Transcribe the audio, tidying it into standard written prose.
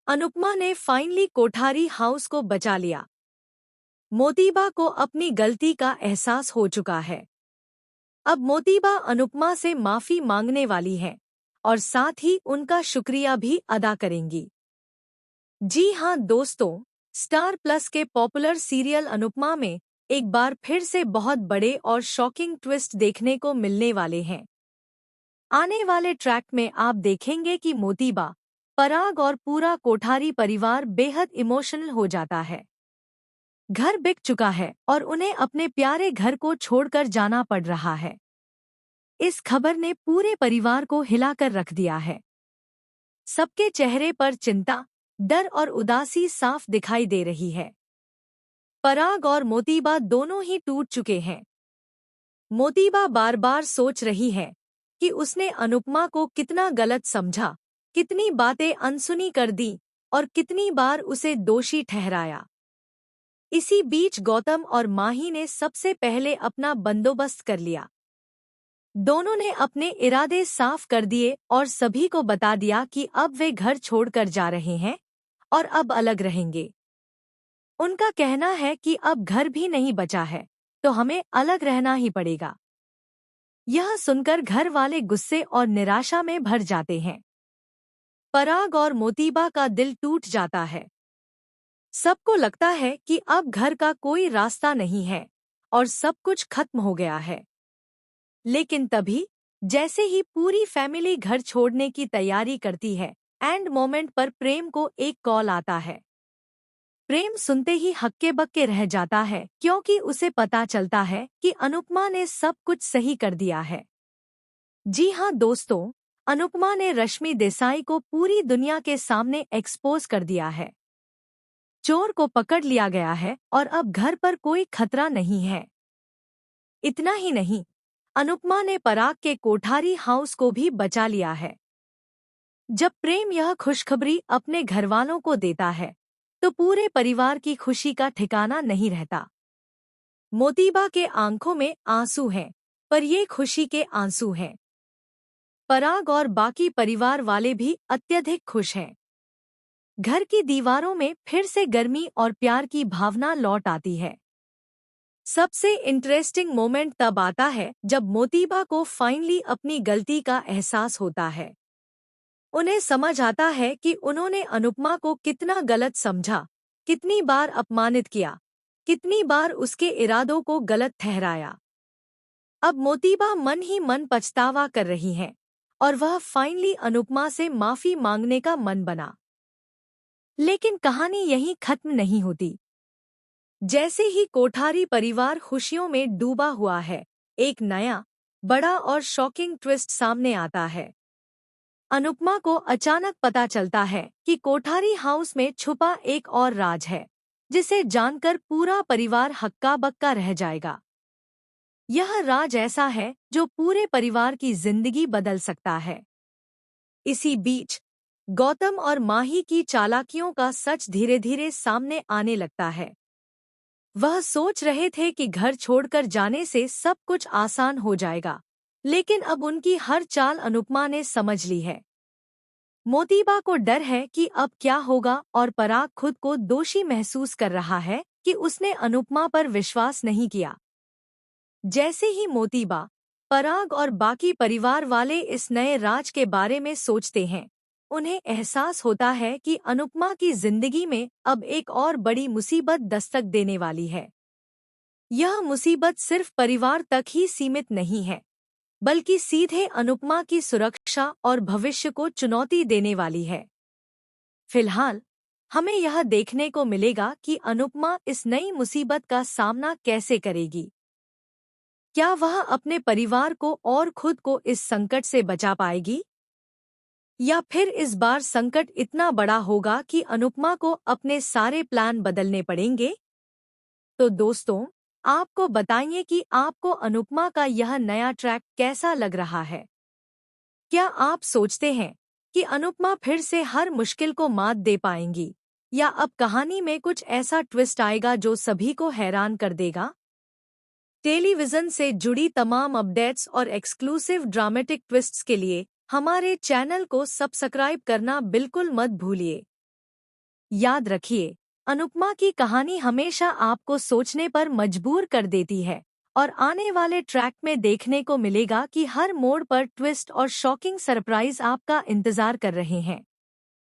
अनुपमा ने finally Kothari house को बचा लिया। मोतीबा को अपनी गलती का एहसास हो चुका है। अब मोतीबा अनुपमा से माफी मांगने वाली है और साथ ही उनका शुक्रिया भी अदा करेंगी। जी हाँ दोस्तों, स्टार प्लस के पॉपुलर सीरियल अनुपमा में एक बार फिर से बहुत बड़े और शॉकिंग ट्विस्ट देखने को मिलने वाले हैं। आने वाले ट्रैक में आप देखेंगे कि मोतीबा, पराग और पूरा कोठारी परिवार बेहद इमोशनल हो जाता है। घर बिक चुका है और उन्हें अपने प्यारे घर को छोड़कर जाना पड़ रहा है। इस खबर ने पूरे परिवार को हिलाकर रख दिया है। सबके चेहरे पर चिंता, डर और उदासी साफ दिखाई दे रही है। पराग और मोतीबा दोनों ही टूट चुके हैं। मोतीबा बार बार सोच रही है कि उसने अनुपमा को कितना गलत समझा, कितनी बातें अनसुनी कर दी और कितनी बार उसे दोषी ठहराया। इसी बीच गौतम और माही ने सबसे पहले अपना बंदोबस्त कर लिया। दोनों ने अपने इरादे साफ कर दिए और सभी को बता दिया कि अब वे घर छोड़कर जा रहे हैं और अब अलग रहेंगे। उनका कहना है कि अब घर भी नहीं बचा है तो हमें अलग रहना ही पड़ेगा। यह सुनकर घर वाले गुस्से और निराशा में भर जाते हैं। पराग और मोतीबा का दिल टूट जाता है। सबको लगता है कि अब घर का कोई रास्ता नहीं है और सब कुछ खत्म हो गया है। लेकिन तभी, जैसे ही पूरी फैमिली घर छोड़ने की तैयारी करती है, एंड मोमेंट पर प्रेम को एक कॉल आता है। प्रेम सुनते ही हक्के बक्के रह जाता है क्योंकि उसे पता चलता है कि अनुपमा ने सब कुछ सही कर दिया है। जी हाँ दोस्तों, अनुपमा ने रश्मि देसाई को पूरी दुनिया के सामने एक्सपोज कर दिया है। चोर को पकड़ लिया गया है और अब घर पर कोई खतरा नहीं है। इतना ही नहीं, अनुपमा ने पराग के कोठारी हाउस को भी बचा लिया है। जब प्रेम यह खुशखबरी अपने घरवालों को देता है तो पूरे परिवार की खुशी का ठिकाना नहीं रहता। मोतीबा के आंखों में आंसू हैं, पर ये खुशी के आंसू हैं। पराग और बाकी परिवार वाले भी अत्यधिक खुश हैं। घर की दीवारों में फिर से गर्मी और प्यार की भावना लौट आती है। सबसे इंटरेस्टिंग मोमेंट तब आता है जब मोतीबा को फाइनली अपनी गलती का एहसास होता है। उन्हें समझ आता है कि उन्होंने अनुपमा को कितना गलत समझा, कितनी बार अपमानित किया, कितनी बार उसके इरादों को गलत ठहराया। अब मोतीबा मन ही मन पछतावा कर रही हैं और वह फाइनली अनुपमा से माफी मांगने का मन बना। लेकिन कहानी यहीं खत्म नहीं होती। जैसे ही कोठारी परिवार खुशियों में डूबा हुआ है, एक नया, बड़ा और शॉकिंग ट्विस्ट सामने आता है। अनुपमा को अचानक पता चलता है कि कोठारी हाउस में छुपा एक और राज है, जिसे जानकर पूरा परिवार हक्का बक्का रह जाएगा। यह राज ऐसा है जो पूरे परिवार की जिंदगी बदल सकता है। इसी बीच गौतम और माही की चालाकियों का सच धीरे धीरे सामने आने लगता है। वह सोच रहे थे कि घर छोड़कर जाने से सब कुछ आसान हो जाएगा, लेकिन अब उनकी हर चाल अनुपमा ने समझ ली है। मोतीबा को डर है कि अब क्या होगा और पराग खुद को दोषी महसूस कर रहा है कि उसने अनुपमा पर विश्वास नहीं किया। जैसे ही मोतीबा, पराग और बाकी परिवार वाले इस नए राज के बारे में सोचते हैं, उन्हें एहसास होता है कि अनुपमा की जिंदगी में अब एक और बड़ी मुसीबत दस्तक देने वाली है। यह मुसीबत सिर्फ परिवार तक ही सीमित नहीं है, बल्कि सीधे अनुपमा की सुरक्षा और भविष्य को चुनौती देने वाली है। फिलहाल हमें यह देखने को मिलेगा कि अनुपमा इस नई मुसीबत का सामना कैसे करेगी। क्या वह अपने परिवार को और खुद को इस संकट से बचा पाएगी, या फिर इस बार संकट इतना बड़ा होगा कि अनुपमा को अपने सारे प्लान बदलने पड़ेंगे? तो दोस्तों, आपको बताइए कि आपको अनुपमा का यह नया ट्रैक कैसा लग रहा है। क्या आप सोचते हैं कि अनुपमा फिर से हर मुश्किल को मात दे पाएंगी, या अब कहानी में कुछ ऐसा ट्विस्ट आएगा जो सभी को हैरान कर देगा? टेलीविजन से जुड़ी तमाम अपडेट्स और एक्सक्लूसिव ड्रामेटिक ट्विस्ट्स के लिए हमारे चैनल को सब्सक्राइब करना बिल्कुल मत भूलिए। याद रखिए, अनुपमा की कहानी हमेशा आपको सोचने पर मजबूर कर देती है और आने वाले ट्रैक में देखने को मिलेगा कि हर मोड़ पर ट्विस्ट और शॉकिंग सरप्राइज आपका इंतजार कर रहे हैं।